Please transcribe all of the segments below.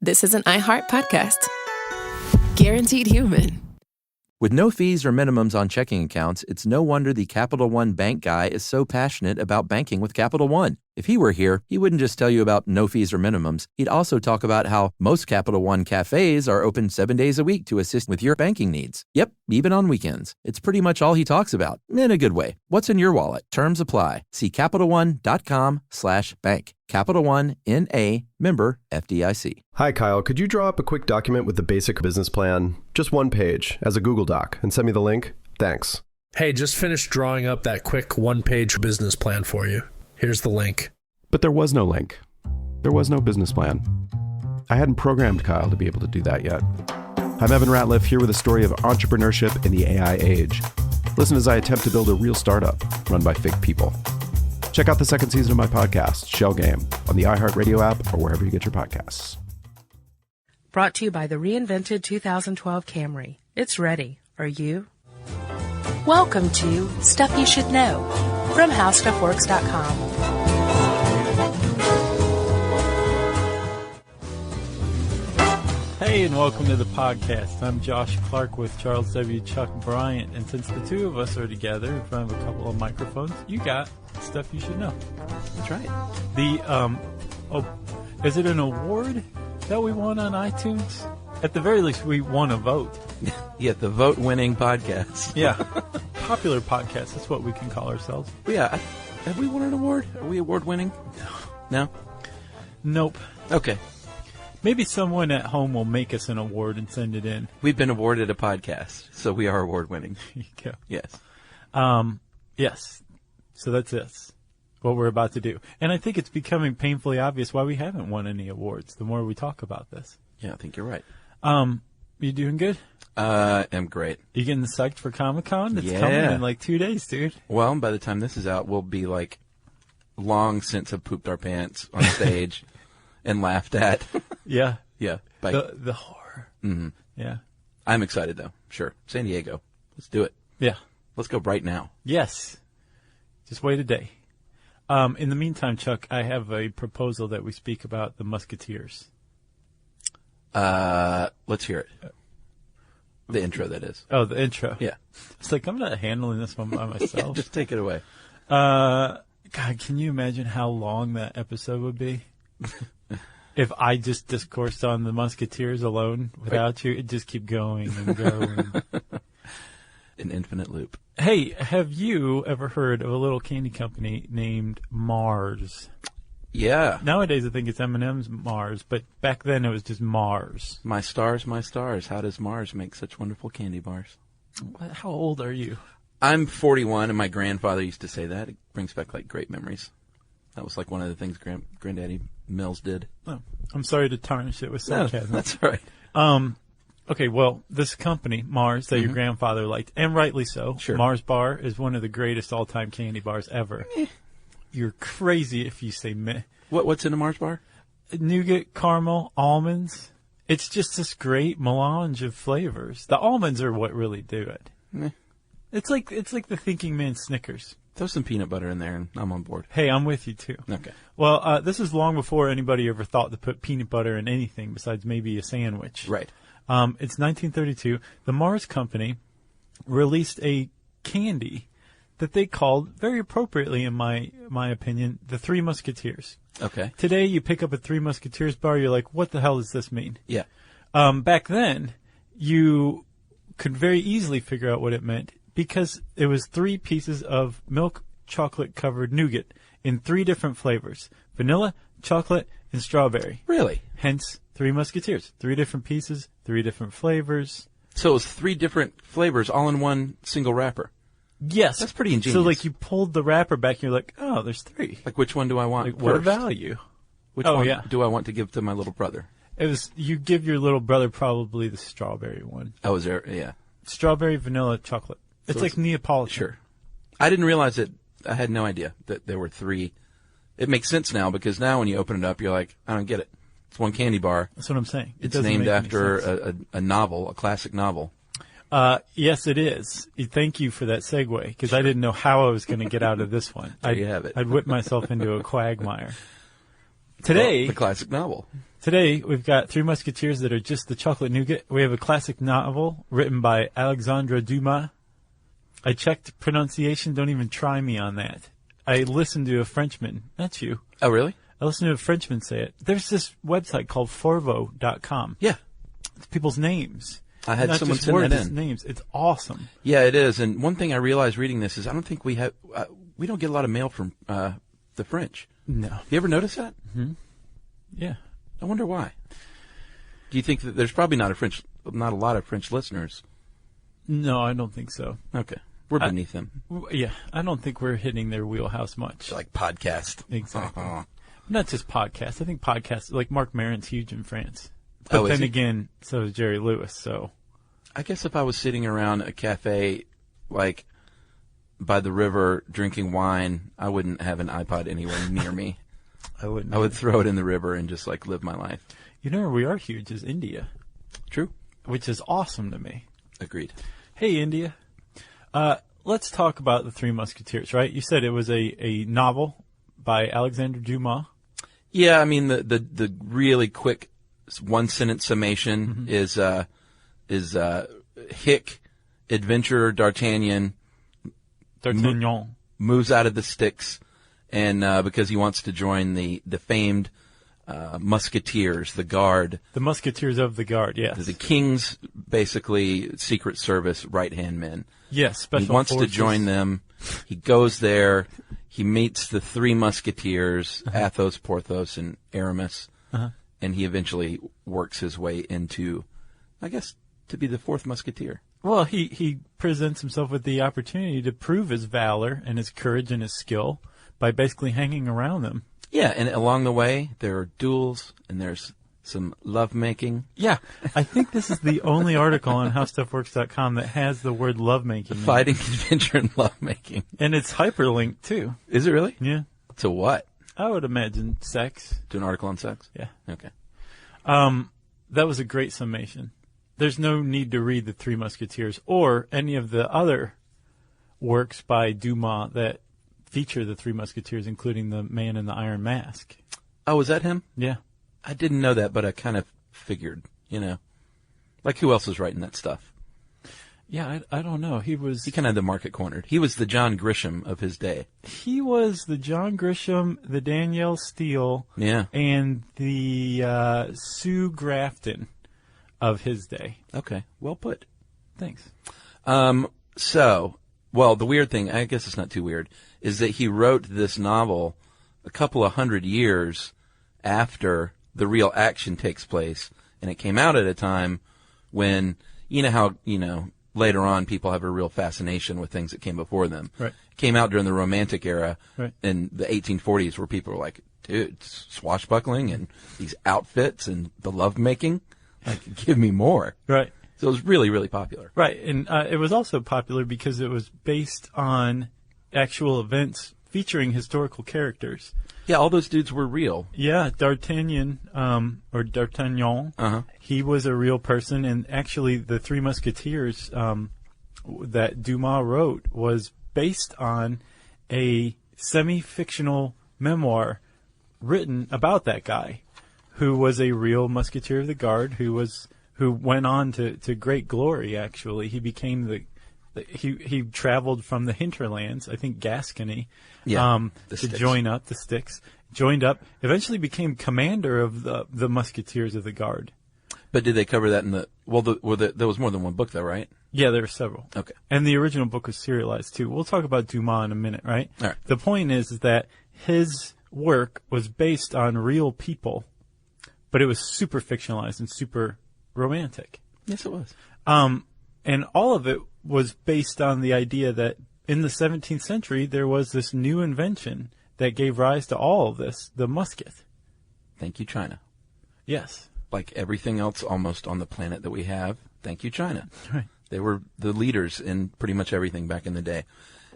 this is an iHeart podcast. Guaranteed human. With no fees or minimums on checking accounts, it's no wonder the Capital One bank guy is so passionate about banking with Capital One. If he were here, he wouldn't just tell you about no fees or minimums. He'd also talk about how most Capital One cafes are open 7 days a week to assist with your banking needs. Yep, even on weekends. It's pretty much all he talks about, in a good way. What's in your wallet? Terms apply. See CapitalOne.com/bank. Capital One, N.A., member FDIC. Hi, Kyle. Could you draw up a quick document with the basic business plan, just one page, as a Google Doc, and send me the link? Thanks. Hey, just finished drawing up that quick one-page business plan for you. Here's the link. But there was no link. There was no business plan. I hadn't programmed Kyle to be able to do that yet. I'm Evan Ratliff, here with a story of entrepreneurship in the AI age. Listen as I attempt to build a real startup run by fake people. Check out the second season of my podcast, Shell Game, on the iHeartRadio app or wherever you get your podcasts. Brought to you by the reinvented 2012 Camry. It's ready. Are you? Welcome to Stuff You Should Know from HowStuffWorks.com. Hey, and welcome to the podcast. I'm Josh Clark with Charles W. Chuck Bryant, and since the two of us are together in front of a couple of microphones, you got Stuff You Should Know. That's right. Is it an award that we won on iTunes? At the very least, we won a vote. Yeah, the vote-winning podcast. Yeah, popular podcast. That's what we can call ourselves. Yeah, have we won an award? Are we award-winning? No? Nope. Okay. Maybe someone at home will make us an award and send it in. We've been awarded a podcast, so we are award-winning. There you go. Yes. Yes. So that's this, what we're about to do. And I think it's becoming painfully obvious why we haven't won any awards the more we talk about this. Yeah, I think you're right. You doing good? I'm great. You getting psyched for Comic-Con? It's Yeah. coming in like 2 days, dude. Well, by the time this is out, we'll be like long since have pooped our pants on stage and laughed at. Yeah. Yeah. The horror. Mm-hmm. Yeah. I'm excited, though. Sure. San Diego. Let's do it. Yeah. Let's go right now. Yes. Just wait a day. In the meantime, Chuck, I have a proposal that we speak about the Musketeers. Let's hear it. The intro, that is. Oh, the intro. Yeah. It's like, I'm not handling this one by myself. Just take it away. God, can you imagine how long that episode would be? If I just discoursed on the Musketeers alone without you, it'd just keep going and going. An infinite loop. Hey, have you ever heard of a little candy company named Mars? Yeah. Nowadays, I think it's M&M's Mars, but back then it was just Mars. My stars, my stars. How does Mars make such wonderful candy bars? How old are you? I'm 41, and my grandfather used to say that. It brings back, like, great memories. That was, like, one of the things Granddaddy Mills did. Oh, I'm sorry to tarnish it with sarcasm. No, that's all right. Okay, well, this company, Mars, that your grandfather liked, and rightly so. Sure. Mars Bar is one of the greatest all-time candy bars ever. You're crazy if you say meh. What's in a Mars bar? Nougat, caramel, almonds. It's just this great melange of flavors. The almonds are what really do it. Meh. It's like the thinking man's Snickers. Throw some peanut butter in there, and I'm on board. Hey, I'm with you, too. Okay. Well, this is long before anybody ever thought to put peanut butter in anything besides maybe a sandwich. Right. It's 1932. The Mars Company released a candy that they called, very appropriately in my opinion, the Three Musketeers. Okay. Today, you pick up a Three Musketeers bar, you're like, what the hell does this mean? Yeah. Back then, you could very easily figure out what it meant because it was 3 pieces of milk chocolate covered nougat in 3 different flavors: vanilla, chocolate, and strawberry. Really? Hence, Three Musketeers. 3 different pieces, 3 different flavors. So it was 3 different flavors all in one single wrapper. Yes. That's pretty ingenious. So, like, you pulled the wrapper back and you're like, oh, there's 3. Like, which one do I want Like, first? what a value. Which Oh, one yeah. do I want to give to my little brother? It was, you give your little brother probably the strawberry one. Oh, is there? Yeah. Strawberry, vanilla, chocolate. It's So like Neapolitan. Sure. I didn't realize that. I had no idea that there were 3. It makes sense now because now when you open it up, you're like, I don't get it. It's one candy bar. That's what I'm saying. It's named after a novel, a classic novel. Yes, it is. Thank you for that segue, because I didn't know how I was going to get out of this one. There you have it. I'd whip myself into a quagmire. Today, the classic novel. Today, we've got Three Musketeers that are just the chocolate nougat. We have a classic novel written by Alexandre Dumas. I checked pronunciation. Don't even try me on that. I listened to a Frenchman. That's you. Oh, really? I listened to a Frenchman say it. There's this website called Forvo.com. Yeah. It's people's names. I had Not someone just send words, that it's in. names. It's awesome. Yeah, it is. And one thing I realized reading this is I don't think we don't get a lot of mail from the French. No. You ever notice that? Mm-hmm. Yeah. I wonder why. Do you think that there's probably not a lot of French listeners? No, I don't think so. Okay. We're beneath them. Yeah, I don't think we're hitting their wheelhouse much. Like podcast. Exactly. Not just podcasts. I think podcasts, like Marc Maron's huge in France. But then again, so is Jerry Lewis, so. I guess if I was sitting around a cafe, like, by the river drinking wine, I wouldn't have an iPod anywhere near me. I wouldn't. I would throw it in the river and just, like, live my life. You know where we are huge is India. True. Which is awesome to me. Agreed. Hey, India. Let's talk about the Three Musketeers, right? You said it was a novel by Alexandre Dumas. Yeah, I mean, the really quick one-sentence summation is Hick, adventurer D'Artagnan, moves out of the sticks, and because he wants to join the famed Musketeers, the Guard. The Musketeers of the Guard, yes. The King's, basically, Secret Service right-hand men. Yes, special He wants forces. to join them. He goes there. He meets the three Musketeers, Athos, Porthos, and Aramis. And he eventually works his way into, I guess, to be the fourth Musketeer. Well, he presents himself with the opportunity to prove his valor and his courage and his skill by basically hanging around them. Yeah, and along the way, there are duels, and there's some lovemaking. Yeah, I think this is the only article on HowStuffWorks.com that has the word lovemaking. Fighting, adventure, and lovemaking. And it's hyperlinked, too. Is it really? Yeah. To what? I would imagine sex. To an article on sex? Yeah. Okay. That was a great summation. There's no need to read the Three Musketeers or any of the other works by Dumas that feature the Three Musketeers, including the Man in the Iron Mask. Oh, was that him? Yeah. I didn't know that, but I kind of figured, you know. Like, who else was writing that stuff? Yeah, I don't know. He kind of had the market cornered. He was the John Grisham of his day. He was the John Grisham, the Danielle Steele, Yeah. and the Sue Grafton of his day. Okay, well put. Thanks. The weird thing, I guess it's not too weird, is that he wrote this novel a couple of 100 years after the real action takes place, and it came out at a time when, you know how, later on people have a real fascination with things that came before them. Right. It came out during the Romantic era right. in the 1840s, where people were like, dude, it's swashbuckling and these outfits and the lovemaking, like, give me more. Right. So it was really, really popular. Right, and it was also popular because it was based on actual events featuring historical characters. Yeah, all those dudes were real. Yeah, D'Artagnan, or D'Artagnan, he was a real person, and actually the Three Musketeers that Dumas wrote was based on a semi-fictional memoir written about that guy, who was a real Musketeer of the Guard, who went on to great glory, actually. He became he traveled from the hinterlands, I think Gascony, to join up the sticks. Joined up, eventually became commander of the Musketeers of the Guard. But did they cover that in there was more than one book, though, right? Yeah, there were several. Okay. And the original book was serialized, too. We'll talk about Dumas in a minute, right? All right. The point is that his work was based on real people, but it was super fictionalized and super romantic. Yes, it was. And all of it was based on the idea that in the 17th century, there was this new invention that gave rise to all of this, the musket. Thank you, China. Yes. Like everything else almost on the planet that we have, thank you, China. Right. They were the leaders in pretty much everything back in the day.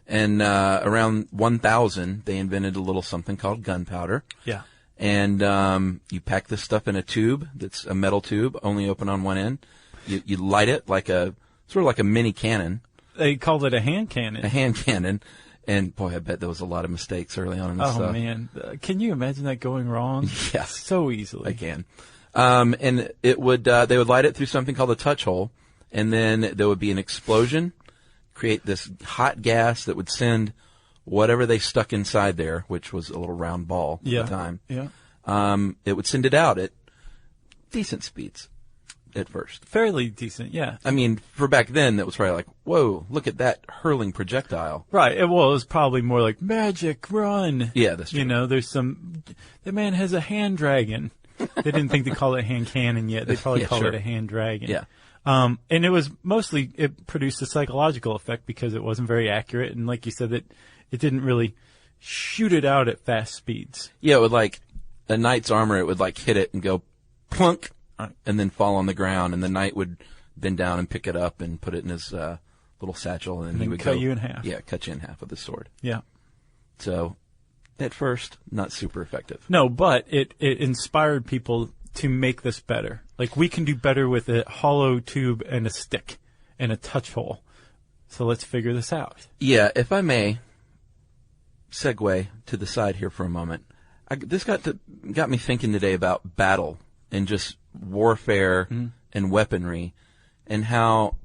And around 1000, they invented a little something called gunpowder. Yeah. And you pack this stuff in a tube that's a metal tube, only open on one end. You light it like sort of like a mini cannon. They called it a hand cannon. A hand cannon. And boy, I bet there was a lot of mistakes early on in this stuff. Oh man, can you imagine that going wrong? Yeah, so easily. I can. And it would they would light it through something called a touch hole, and then there would be an explosion, create this hot gas that would send whatever they stuck inside there, which was a little round ball at the time. Yeah. It would send it out at decent speeds at first. Fairly decent, yeah. I mean, for back then, that was probably like, whoa, look at that hurling projectile. Right. It was probably more like magic, run. Yeah, that's true. You know, the man has a hand dragon. They didn't think to call it a hand cannon yet. They probably called it a hand dragon. Yeah. And it was mostly, it produced a psychological effect because it wasn't very accurate. And like you said, that it didn't really shoot it out at fast speeds. Yeah, it would like a knight's armor, it would like hit it and go plunk and then fall on the ground. And the knight would bend down and pick it up and put it in his little satchel. And he would cut you in half. Yeah, cut you in half with his sword. Yeah. So at first, not super effective. No, but it inspired people to make this better. Like, we can do better with a hollow tube and a stick and a touch hole. So let's figure this out. Yeah, if I may segue to the side here for a moment. This got me thinking today about battle and just warfare and weaponry and how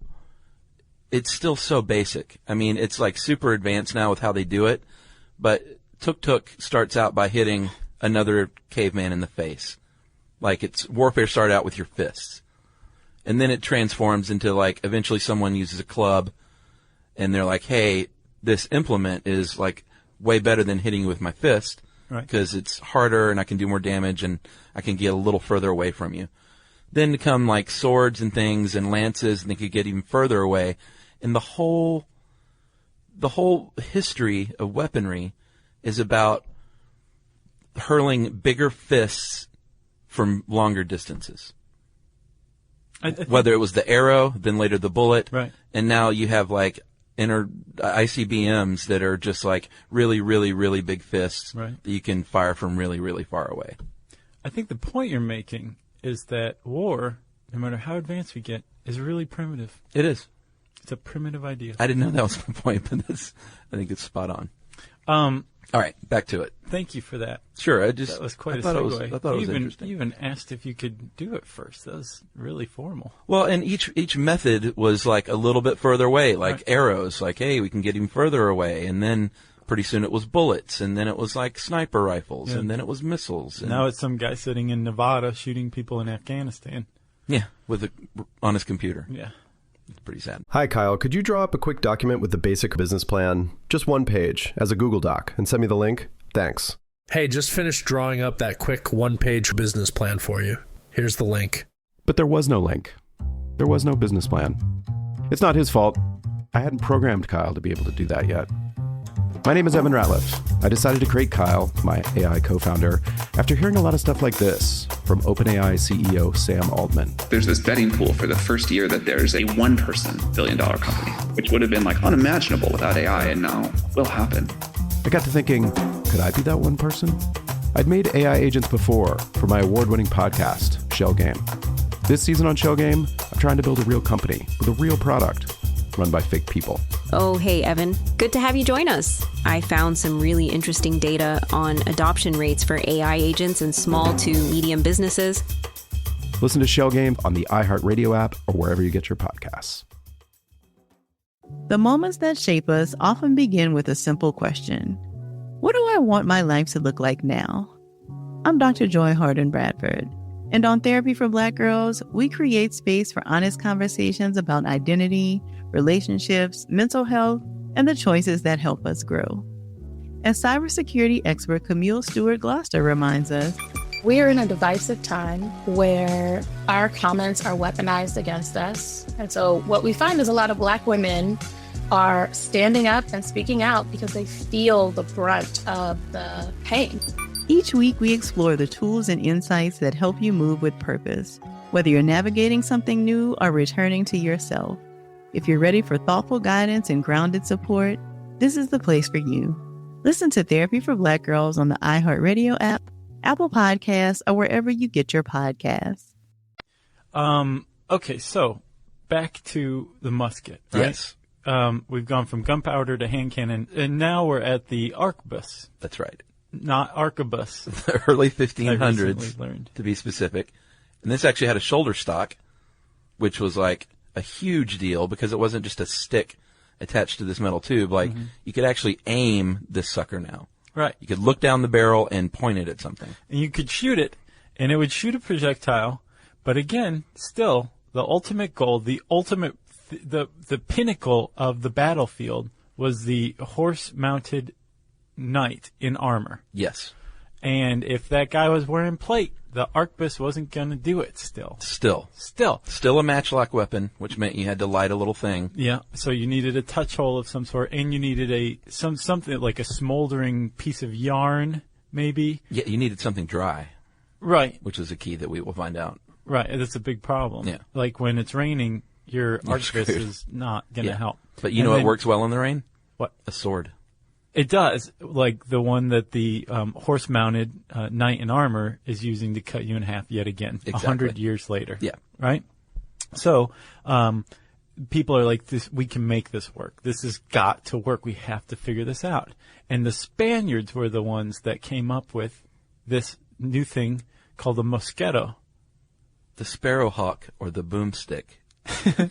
it's still so basic. I mean, it's like super advanced now with how they do it, but Tuk starts out by hitting another caveman in the face. Like, it's warfare started out with your fists. And then it transforms into, like, eventually someone uses a club and they're like, hey, this implement is, like, way better than hitting you with my fist. Right. Because it's harder and I can do more damage and I can get a little further away from you. Then come, like, swords and things and lances, and they could get even further away. And the whole history of weaponry is about hurling bigger fists from longer distances. Whether it was the arrow, then later the bullet, right. And now you have like ICBMs that are just like really, really, really big fists right. that you can fire from really, really far away. I think the point you're making is that war, no matter how advanced we get, is really primitive. It is. It's a primitive idea. I didn't know that was my point, but I think it's spot on. All right, back to it. Thank you for that. Sure, that was quite a I segue. thought it was interesting. You even asked if you could do it first. That was really formal. Well, and each method was like a little bit further away, like arrows. Like, hey, we can get even further away, and then pretty soon it was bullets, and then it was like sniper rifles, and then it was missiles. And now it's some guy sitting in Nevada shooting people in Afghanistan. Yeah, on his computer. Yeah. It's pretty sad. Hi, Kyle. Could you draw up a quick document with the basic business plan, just one page, as a Google Doc, and send me the link? Thanks. Hey, just finished drawing up that quick one-page business plan for you. Here's the link. But there was no link. There was no business plan. It's not his fault. I hadn't programmed Kyle to be able to do that yet. My name is Evan Ratliff. I decided to create Kyle, my AI co-founder, after hearing a lot of stuff like this from OpenAI CEO Sam Altman. There's this betting pool for the first year that there's a one-person billion-dollar company, which would have been like unimaginable without AI, and now will happen. I got to thinking, could I be that one person? I'd made AI agents before for my award-winning podcast, Shell Game. This season on Shell Game, I'm trying to build a real company with a real product run by fake people. Oh, hey, Evan. Good to have you join us. I found some really interesting data on adoption rates for AI agents in small to medium businesses. Listen to Shell Game on the iHeartRadio app or wherever you get your podcasts. The moments that shape us often begin with a simple question. What do I want my life to look like now? I'm Dr. Joy Harden Bradford, and on Therapy for Black Girls, we create space for honest conversations about identity, relationships, mental health, and the choices that help us grow. As cybersecurity expert Camille Stewart-Gloucester reminds us, we are in a divisive time where our comments are weaponized against us. And so what we find is a lot of Black women are standing up and speaking out because they feel the brunt of the pain. Each week, we explore the tools and insights that help you move with purpose, whether you're navigating something new or returning to yourself. If you're ready for thoughtful guidance and grounded support, this is the place for you. Listen to Therapy for Black Girls on the iHeartRadio app, Apple Podcasts, or wherever you get your podcasts. Okay, so back to the musket, right? Yes. we've gone from gunpowder to hand cannon, and now we're at the arquebus. That's right. Not arquebus. The early I 1500s, recently learned. to be specific. And this actually had a shoulder stock, which was like a huge deal because it wasn't just a stick attached to this metal tube. Like, you could actually aim this sucker now. Right. You could look down the barrel and point it at something. And you could shoot it, and it would shoot a projectile. But again, still, the ultimate goal, the pinnacle of the battlefield was the horse-mounted knight in armor. Yes. And if that guy was wearing plate, the arquebus wasn't going to do it still. Still a matchlock weapon, which meant you had to light a little thing. Yeah. So you needed a touch hole of some sort, and you needed something like a smoldering piece of yarn, maybe. Yeah, you needed something dry. Right. Which is a key that we will find out. Right. That's a big problem. Yeah. Like when it's raining, your arquebus is not going to help. But you know what works well in the rain? What? A sword. It does, like the one that the horse-mounted knight in armor is using to cut you in half yet again, Exactly. 100 years later. Yeah. Right? So people are like, "This, we can make this work. This has got to work. We have to figure this out." And the Spaniards were the ones that came up with this new thing called the mosquito. The sparrowhawk, or the boomstick,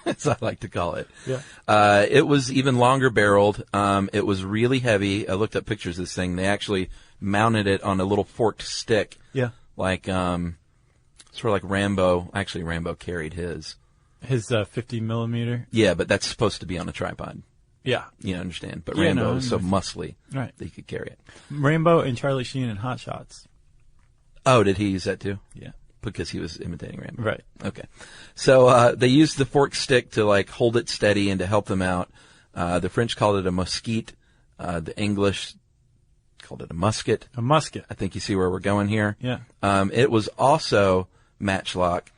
as I like to call it. Yeah. It was even longer barreled. It was really heavy. I looked up pictures of this thing. They actually mounted it on a little forked stick. Yeah. Like, sort of like Rambo. Actually, Rambo carried his. His 50 millimeter? Yeah, but that's supposed to be on a tripod. Yeah. You understand. But Yeah, Rambo no, was so muscly right. that he could carry it. Rambo and Charlie Sheen in Hot Shots. Oh, did he use that too? Yeah. Because he was imitating Rambo. Right. Okay. So they used the forked stick to like hold it steady and to help them out. The French called it a mosquite. The English called it a musket. A musket. I think you see where we're going here. Yeah. It was also matchlock,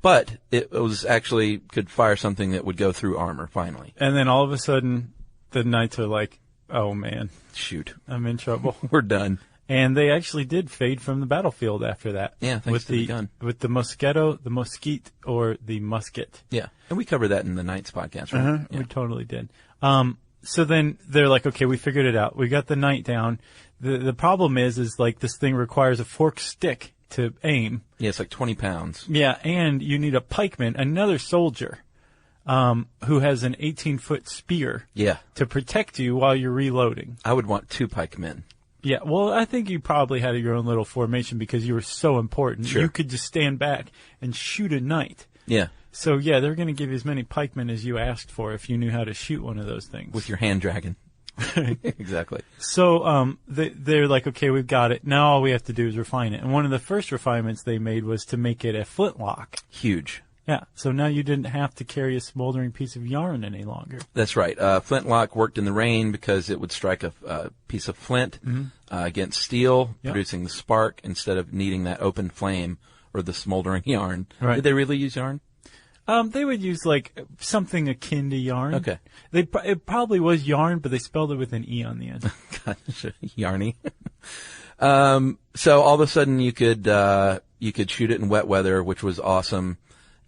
but it was actually could fire something that would go through armor finally. And then all of a sudden, the knights are like, "Oh man, shoot, I'm in trouble. We're done." And they actually did fade from the battlefield after that. Yeah, thanks to the gun. With the mosquito, the mosquite, or the musket. Yeah, and we covered that in the Knights podcast, right? Yeah. We totally did. So then they're like, okay, we figured it out. We got the knight down. The problem is like this thing requires a forked stick to aim. Yeah, it's like 20 pounds. Yeah, and you need a pikeman, another soldier, who has an 18-foot spear. Yeah. To protect you while you're reloading. I would want 2 pikemen. Yeah, well, I think you probably had your own little formation because you were so important. Sure. You could just stand back and shoot a knight. Yeah. So, yeah, they're going to give you as many pikemen as you asked for if you knew how to shoot one of those things. With your hand dragon. Exactly. So they're like, okay, we've got it. Now all we have to do is refine it. And one of the first refinements they made was to make it a flintlock. Huge. Yeah, so now you didn't have to carry a smoldering piece of yarn any longer. That's right. Flintlock worked in the rain because it would strike a piece of flint against steel, producing the spark instead of needing that open flame or the smoldering yarn. Right. Did they really use yarn? They would use like something akin to yarn. Okay. It probably was yarn, but they spelled it with an E on the end. Gotcha. Yarny. So all of a sudden you could shoot it in wet weather, which was awesome.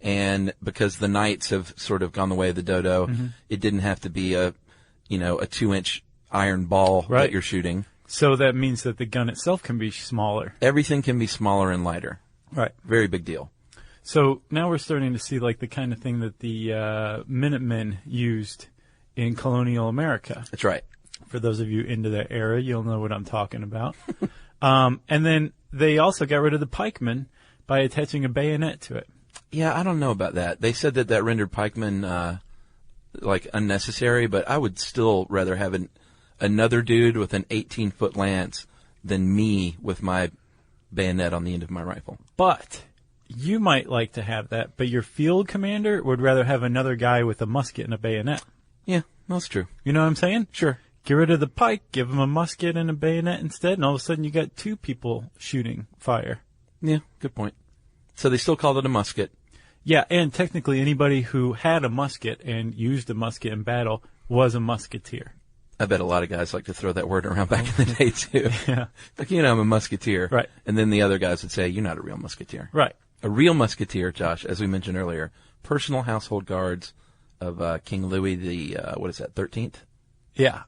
And because the knights have sort of gone the way of the dodo, it didn't have to be a 2-inch iron ball that you're shooting. So that means that the gun itself can be smaller. Everything can be smaller and lighter. Right. Very big deal. So now we're starting to see like the kind of thing that the Minutemen used in colonial America. That's right. For those of you into that era, you'll know what I'm talking about. And then they also got rid of the pikeman by attaching a bayonet to it. Yeah, I don't know about that. They said that rendered pikemen like unnecessary, but I would still rather have another dude with an 18-foot lance than me with my bayonet on the end of my rifle. But you might like to have that, but your field commander would rather have another guy with a musket and a bayonet. Yeah, that's true. You know what I'm saying? Sure. Get rid of the pike, give him a musket and a bayonet instead, and all of a sudden you got 2 people shooting fire. Yeah, good point. So they still called it a musket. Yeah, and technically anybody who had a musket and used a musket in battle was a musketeer. I bet a lot of guys like to throw that word around back in the day, too. Yeah. Like, I'm a musketeer. Right. And then the other guys would say, you're not a real musketeer. Right. A real musketeer, Josh, as we mentioned earlier, personal household guards, of King Louis the 13th? Yeah.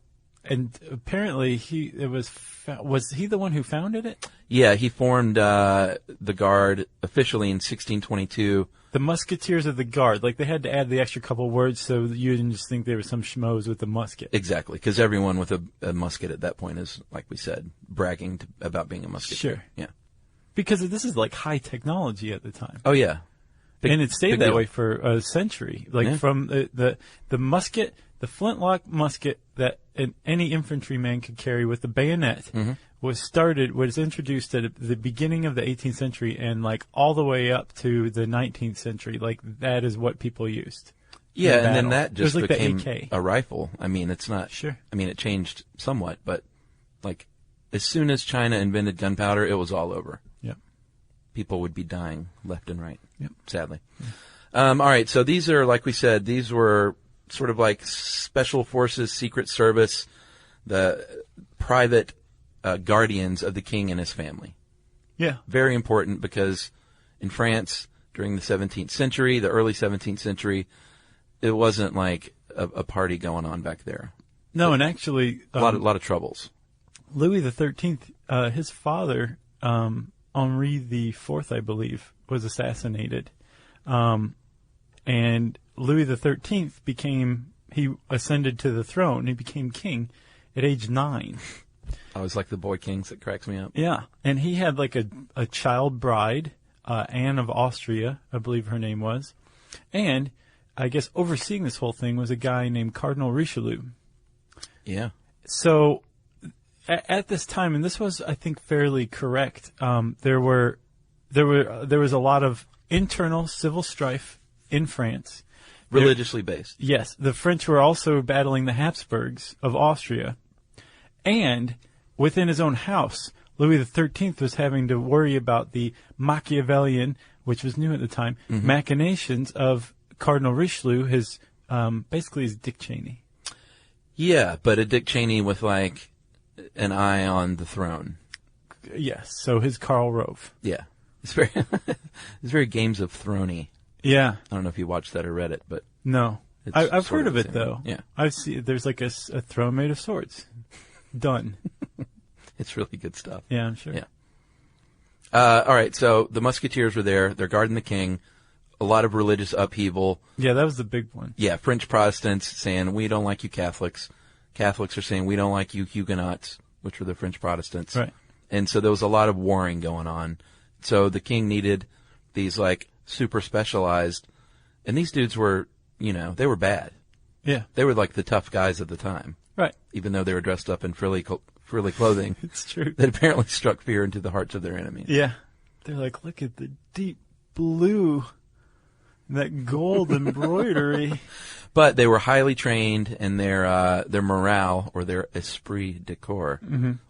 And apparently was he the one who founded it? Yeah, he formed the Guard officially in 1622. The Musketeers of the Guard. Like, they had to add the extra couple words so that you didn't just think there was some schmoes with a musket. Exactly, because everyone with a musket at that point is, like we said, bragging about being a musketeer. Sure. Yeah. Because this is like high technology at the time. Oh, yeah. And it stayed that way for a century. Like, from the musket, the flintlock musket that any infantryman could carry with the bayonet was introduced at the beginning of the 18th century and like all the way up to the 19th century. Like, that is what people used. Yeah, and then that just like became the AK. a rifle. I mean, it's not. Sure. I mean, it changed somewhat, but like as soon as China invented gunpowder, it was all over. Yep. People would be dying left and right. Yep. Sadly. Yeah. All right. So these are, like we said, these were sort of like special forces, secret service, the private guardians of the king and his family. Yeah. Very important because in France during the 17th century, the early 17th century, it wasn't like a party going on back there. No, and actually, a lot of troubles. Louis XIII, his father, Henri IV, I believe, was assassinated, and Louis XIII he ascended to the throne. He became king at age 9. I was like the boy kings. That cracks me up. Yeah, and he had like a child bride, Anne of Austria, I believe her name was, and I guess overseeing this whole thing was a guy named Cardinal Richelieu. Yeah. So at this time, and this was, I think, fairly correct, there was a lot of internal civil strife in France. Religiously based. Yes. The French were also battling the Habsburgs of Austria. And within his own house, Louis XIII was having to worry about the Machiavellian, which was new at the time, machinations of Cardinal Richelieu, basically his Dick Cheney. Yeah, but a Dick Cheney with like an eye on the throne. Yes, so his Karl Rove. Yeah, it's very Games of Thrones-y. Yeah, I don't know if you watched that or read it, but no, I've heard of it though. Yeah, I've seen there's like a throne made of swords. Done. It's really good stuff. Yeah, I'm sure. Yeah. All right, so the Musketeers were there. They're guarding the king. A lot of religious upheaval. Yeah, that was the big one. Yeah, French Protestants saying, we don't like you Catholics. Catholics are saying, we don't like you Huguenots, which were the French Protestants. Right. And so there was a lot of warring going on. So the king needed these, like, super specialized, and these dudes were, they were bad. Yeah. They were like the tough guys of the time. Right. Even though they were dressed up in frilly clothing. It's true. That apparently struck fear into the hearts of their enemies. Yeah. They're like, look at the deep blue, that gold embroidery. But they were highly trained, and their morale, or their esprit de corps,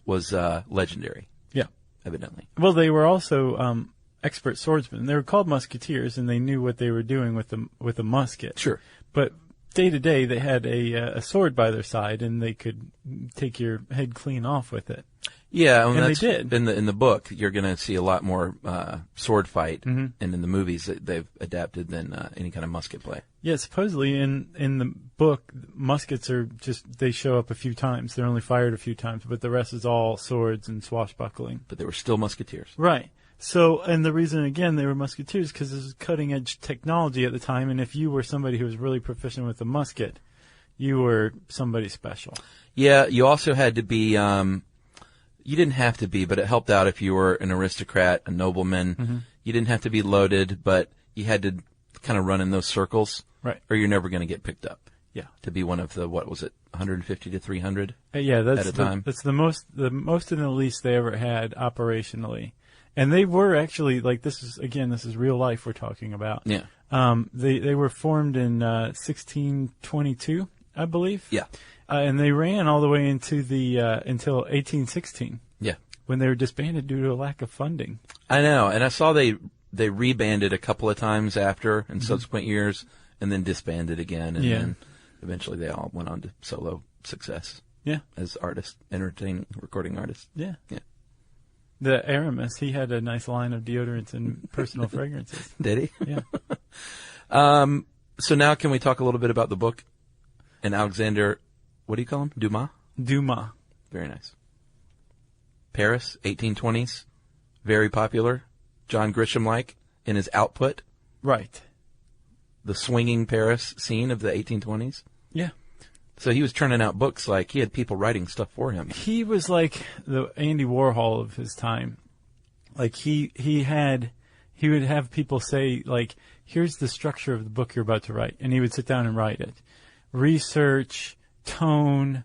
was legendary. Yeah. Evidently. Well, they were also expert swordsmen. They were called musketeers, and they knew what they were doing with a musket. Sure. But day to day, they had a sword by their side, and they could take your head clean off with it. Yeah, and they did. In the book, you're going to see a lot more sword fight, and in the movies they've adapted than any kind of musket play. Yeah, supposedly in the book, muskets are they show up a few times. They're only fired a few times, but the rest is all swords and swashbuckling. But they were still musketeers. Right. So, and the reason, again, they were musketeers because this was cutting-edge technology at the time, and if you were somebody who was really proficient with a musket, you were somebody special. Yeah, you also had to be, you didn't have to be, but it helped out if you were an aristocrat, a nobleman. You didn't have to be loaded, but you had to kind of run in those circles. Right. Or you're never going to get picked up. Yeah. To be one of the, 150 to 300 yeah, that's at a time? That's the most and the least they ever had operationally. And they were actually, like, this is real life we're talking about. Yeah. They were formed in 1622, I believe. Yeah. And they ran all the way into until 1816. Yeah. When they were disbanded due to a lack of funding. I know, and I saw they rebanded a couple of times after in subsequent years, and then disbanded again, and then eventually they all went on to solo success. Yeah. As artists, entertaining recording artists. Yeah. Yeah. The Aramis, he had a nice line of deodorants and personal fragrances. Did he? Yeah. So now can we talk a little bit about the book and Alexander, what do you call him? Dumas? Dumas. Very nice. Paris, 1820s. Very popular. John Grisham-like in his output. Right. The swinging Paris scene of the 1820s. Yeah. So he was turning out books like he had people writing stuff for him. He was like the Andy Warhol of his time. Like he would have people say, like, here's the structure of the book you're about to write. And he would sit down and write it. Research, tone,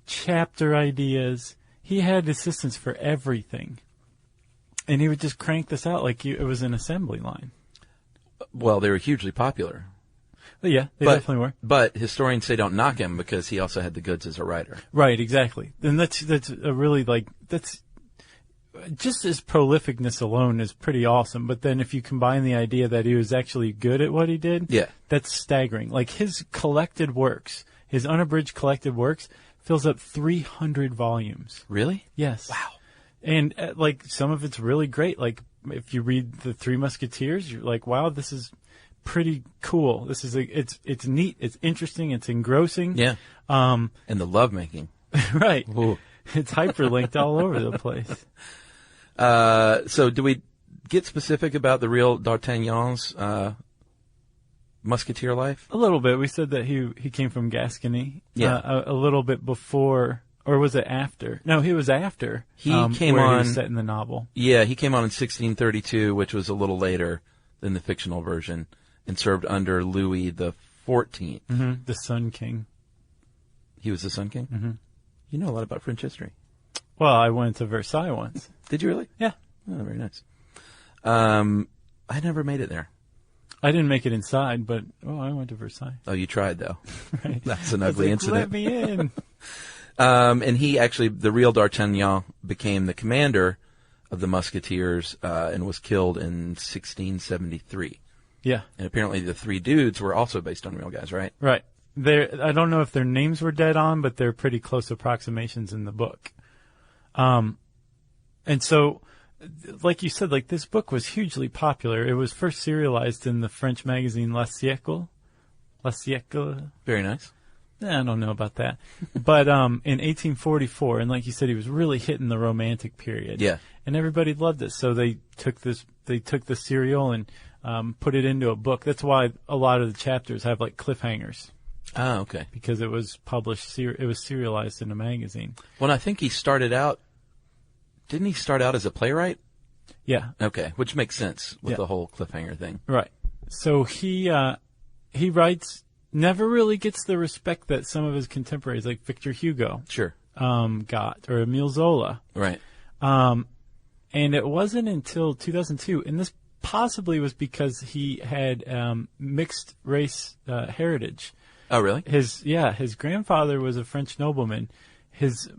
chapter ideas. He had assistants for everything. And he would just crank this out like it was an assembly line. Well, they were hugely popular. But yeah, they definitely were. But historians say don't knock him because he also had the goods as a writer. Right, exactly. And that's a really, like, that's just his prolificness alone is pretty awesome. But then if you combine the idea that he was actually good at what he did, yeah, that's staggering. Like his collected works, his unabridged collected works, fills up 300 volumes. Really? Yes. Wow. And like some of it's really great. Like if you read the Three Musketeers, you're like, wow, this is pretty cool. This is it's neat. It's interesting. It's engrossing. Yeah. And the lovemaking. Right. Ooh. It's hyperlinked all over the place. So do we get specific about the real D'Artagnan's musketeer life? A little bit. We said that he came from Gascony. Yeah. A little bit before, or was it after? No, he was after. He came where on. He was set in the novel. Yeah, he came on in 1632, which was a little later than the fictional version, and served under Louis the 14th. Mm-hmm. The Sun King. He was the Sun King? Mm-hmm. You know a lot about French history. Well, I went to Versailles once. Did you really? Yeah. Oh, very nice. I never made it there. I didn't make it inside, but I went to Versailles. Oh, you tried though. Right. That's an ugly incident. Let me in. And he actually, the real D'Artagnan, became the commander of the Musketeers and was killed in 1673. Yeah. And apparently the three dudes were also based on real guys, right? Right. I don't know if their names were dead on, but they're pretty close approximations in the book. And so, like you said, like this book was hugely popular. It was first serialized in the French magazine Le Siècle. Le Siècle. Very nice. I don't know about that. But in 1844, and like you said, he was really hitting the Romantic period. Yeah. And everybody loved it. So they took the serial and put it into a book. That's why a lot of the chapters have like cliffhangers. Oh, okay. Because it was published, it was serialized in a magazine. Well, I think he started out, didn't he start out as a playwright? Yeah. Okay, which makes sense with the whole cliffhanger thing. Right. So he writes, never really gets the respect that some of his contemporaries, like Victor Hugo, sure, got, or Emile Zola. Right. And it wasn't until 2002, and this possibly was because he had mixed race heritage. Oh, really? His grandfather was a French nobleman. His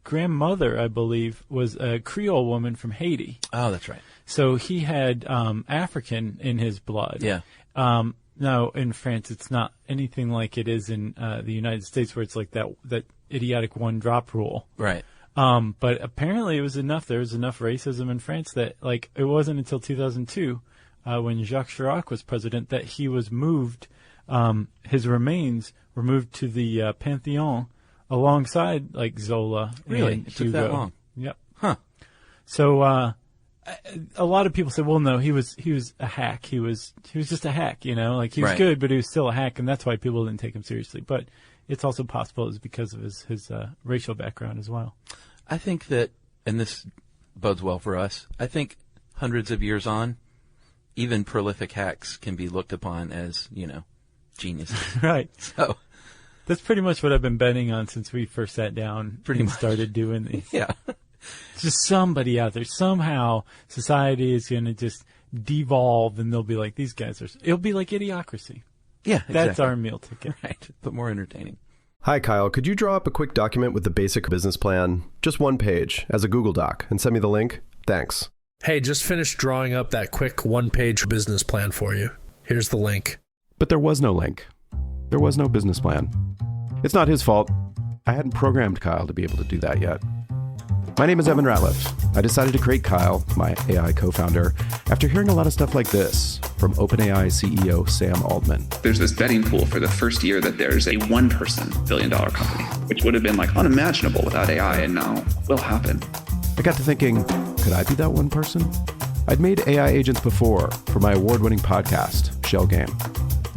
grandmother, I believe, was a Creole woman from Haiti. Oh, that's right. So he had African in his blood. Yeah. Now, in France, it's not anything like it is in the United States, where it's like that idiotic one-drop rule. Right. But apparently it was enough. There was enough racism in France that, like, it wasn't until 2002, when Jacques Chirac was president, that he was moved, his remains were moved to the Pantheon alongside, like, Zola. Really? And It took that long? Yep. Huh. So, a lot of people say, well, no, he was a hack. He was just a hack, you know, like he was Right. good, but he was still a hack, and that's why people didn't take him seriously. But it's also possible it was because of his racial background as well. I think that, and this bodes well for us, I think hundreds of years on, even prolific hacks can be looked upon as, geniuses. Right. So that's pretty much what I've been betting on since we first sat down and much. started doing these. Yeah. It's just somebody out there. Somehow society is going to just devolve, and they'll be like, these guys are, it'll be like Idiocracy. Yeah, That's exactly. our meal ticket. Right, but more entertaining. Hi, Kyle. Could you draw up a quick document with the basic business plan, just one page, as a Google Doc, and send me the link? Thanks. Hey, just finished drawing up that quick one-page business plan for you. Here's the link. But there was no link. There was no business plan. It's not his fault. I hadn't programmed Kyle to be able to do that yet. My name is Evan Ratliff. I decided to create Kyle, my AI co-founder, after hearing a lot of stuff like this from OpenAI CEO Sam Altman. There's this betting pool for the first year that there's a one-person billion-dollar company, which would have been like unimaginable without AI, and now will happen. I got to thinking, could I be that one person? I'd made AI agents before for my award-winning podcast, Shell Game.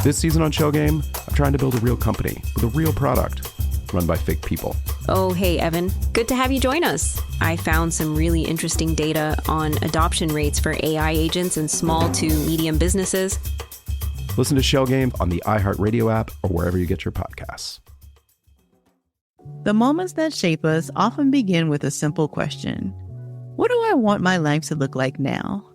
This season on Shell Game, I'm trying to build a real company with a real product run by fake people. Oh, hey, Evan. Good to have you join us. I found some really interesting data on adoption rates for AI agents in small to medium businesses. Listen to Shell Game on the iHeartRadio app or wherever you get your podcasts. The moments that shape us often begin with a simple question. What do I want my life to look like now?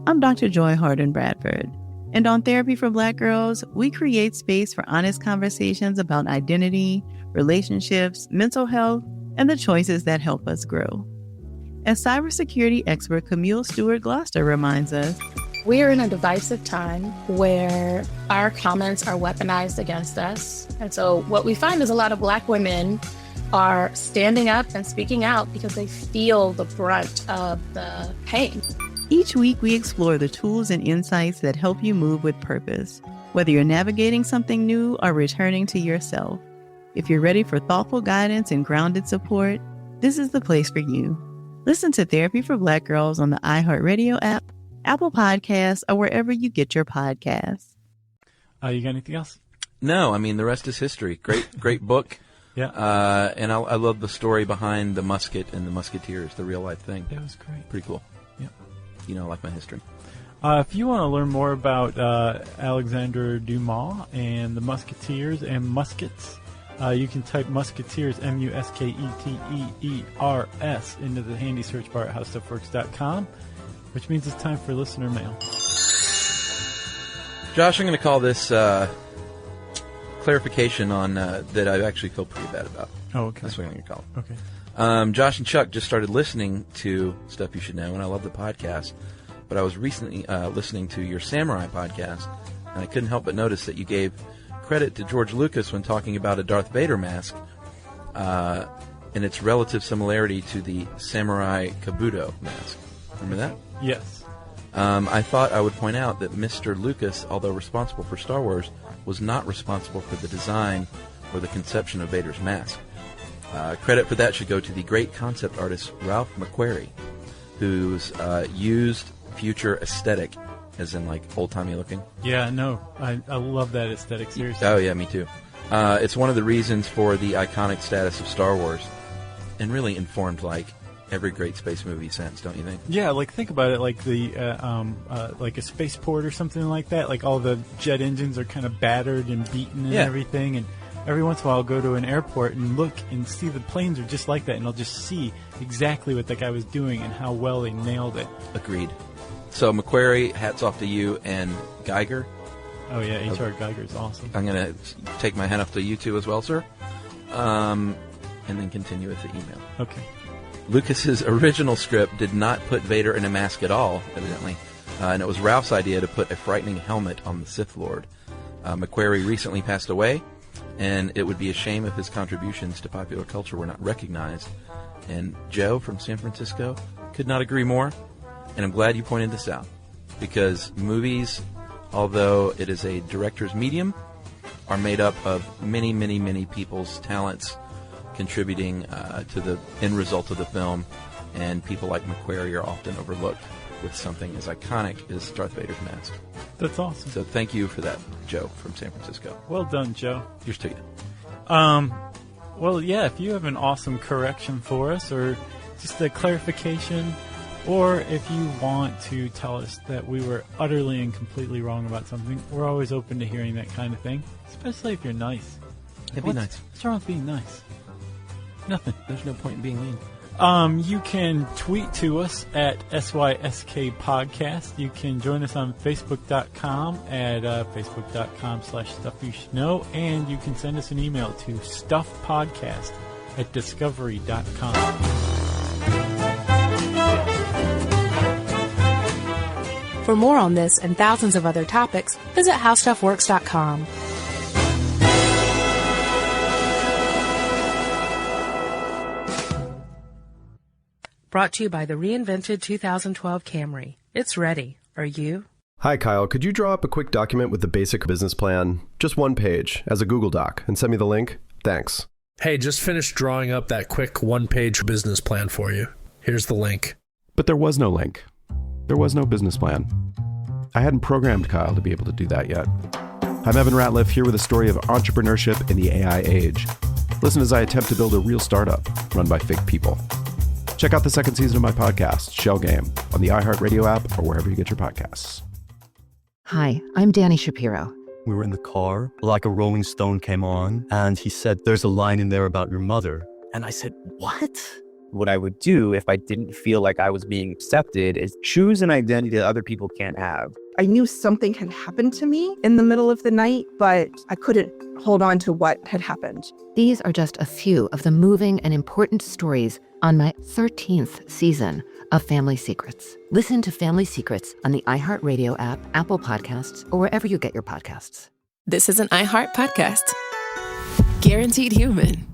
I'm Dr. Joy Harden Bradford, and on Therapy for Black Girls, we create space for honest conversations about identity, relationships, mental health, and the choices that help us grow. As cybersecurity expert Camille Stewart-Gloucester reminds us, we are in a divisive time where our comments are weaponized against us. And so what we find is a lot of Black women are standing up and speaking out because they feel the brunt of the pain. Each week we explore the tools and insights that help you move with purpose, whether you're navigating something new or returning to yourself. If you're ready for thoughtful guidance and grounded support, this is the place for you. Listen to Therapy for Black Girls on the iHeartRadio app, Apple Podcasts, or wherever you get your podcasts. You got anything else? No, I mean, the rest is history. Great book. Yeah. And I love the story behind the musket and the Musketeers, the real life thing. That was great. Pretty cool. Yeah. You know, I like my history. If you want to learn more about Alexander Dumas and the Musketeers and muskets, you can type Musketeers, Musketeers, into the handy search bar at howstuffworks.com, which means it's time for listener mail. Josh, I'm going to call this clarification on that I actually feel pretty bad about. Oh, okay. That's what I'm going to call it. Okay. Josh and Chuck just started listening to Stuff You Should Know, and I love the podcast. But I was recently listening to your Samurai podcast, and I couldn't help but notice that you gave credit to George Lucas when talking about a Darth Vader mask and its relative similarity to the Samurai Kabuto mask. Remember that? Yes. I thought I would point out that Mr. Lucas, although responsible for Star Wars, was not responsible for the design or the conception of Vader's mask. Credit for that should go to the great concept artist Ralph McQuarrie, who's used future aesthetic, as in like old-timey looking. Yeah, no, I love that aesthetic, seriously. Oh, yeah, me too. It's one of the reasons for the iconic status of Star Wars, and really informed like every great space movie since, don't you think? Yeah, like think about it, like the like a spaceport or something like that. Like all the jet engines are kind of battered and beaten and everything, and every once in a while I'll go to an airport and look and see the planes are just like that, and I'll just see exactly what that guy was doing and how well they nailed it. Agreed. So McQuarrie, hats off to you, and Geiger. Oh yeah, H.R. Geiger's awesome. I'm going to take my hat off to you too as well, sir. And then continue with the email. Okay. Lucas's original script did not put Vader in a mask at all, evidently, and it was Ralph's idea to put a frightening helmet on the Sith Lord. McQuarrie recently passed away, and it would be a shame if his contributions to popular culture were not recognized. And Joe from San Francisco could not agree more, and I'm glad you pointed this out, because movies, although it is a director's medium, are made up of many, many, many people's talents contributing to the end result of the film, and people like McQuarrie are often overlooked with something as iconic as Darth Vader's mask. That's awesome. So thank you for that, Joe from San Francisco. Well done, Joe. Here's to you. Well, yeah, if you have an awesome correction for us, or just a clarification, or if you want to tell us that we were utterly and completely wrong about something, we're always open to hearing that kind of thing, especially if you're nice. Be nice. What's wrong with being nice? Nothing. There's no point in being mean. You can tweet to us at SYSK Podcast. You can join us on Facebook.com at Facebook.com/StuffYouShouldKnow, and you can send us an email to StuffPodcast@Discovery.com. For more on this and thousands of other topics, visit HowStuffWorks.com. Brought to you by the reinvented 2012 Camry. It's ready. Are you? Hi, Kyle. Could you draw up a quick document with the basic business plan, just one page, as a Google Doc, and send me the link? Thanks. Hey, just finished drawing up that quick one-page business plan for you. Here's the link. But there was no link. There was no business plan. I hadn't programmed Kyle to be able to do that yet. I'm Evan Ratliff, here with a story of entrepreneurship in the AI age. Listen as I attempt to build a real startup run by fake people. Check out the second season of my podcast, Shell Game, on the iHeartRadio app or wherever you get your podcasts. Hi, I'm Danny Shapiro. We were in the car, like a Rolling Stone came on, and he said, "There's a line in there about your mother." And I said, "What?" What I would do if I didn't feel like I was being accepted is choose an identity that other people can't have. I knew something had happened to me in the middle of the night, but I couldn't hold on to what had happened. These are just a few of the moving and important stories on my 13th season of Family Secrets. Listen to Family Secrets on the iHeartRadio app, Apple Podcasts, or wherever you get your podcasts. This is an iHeart podcast. Guaranteed Human.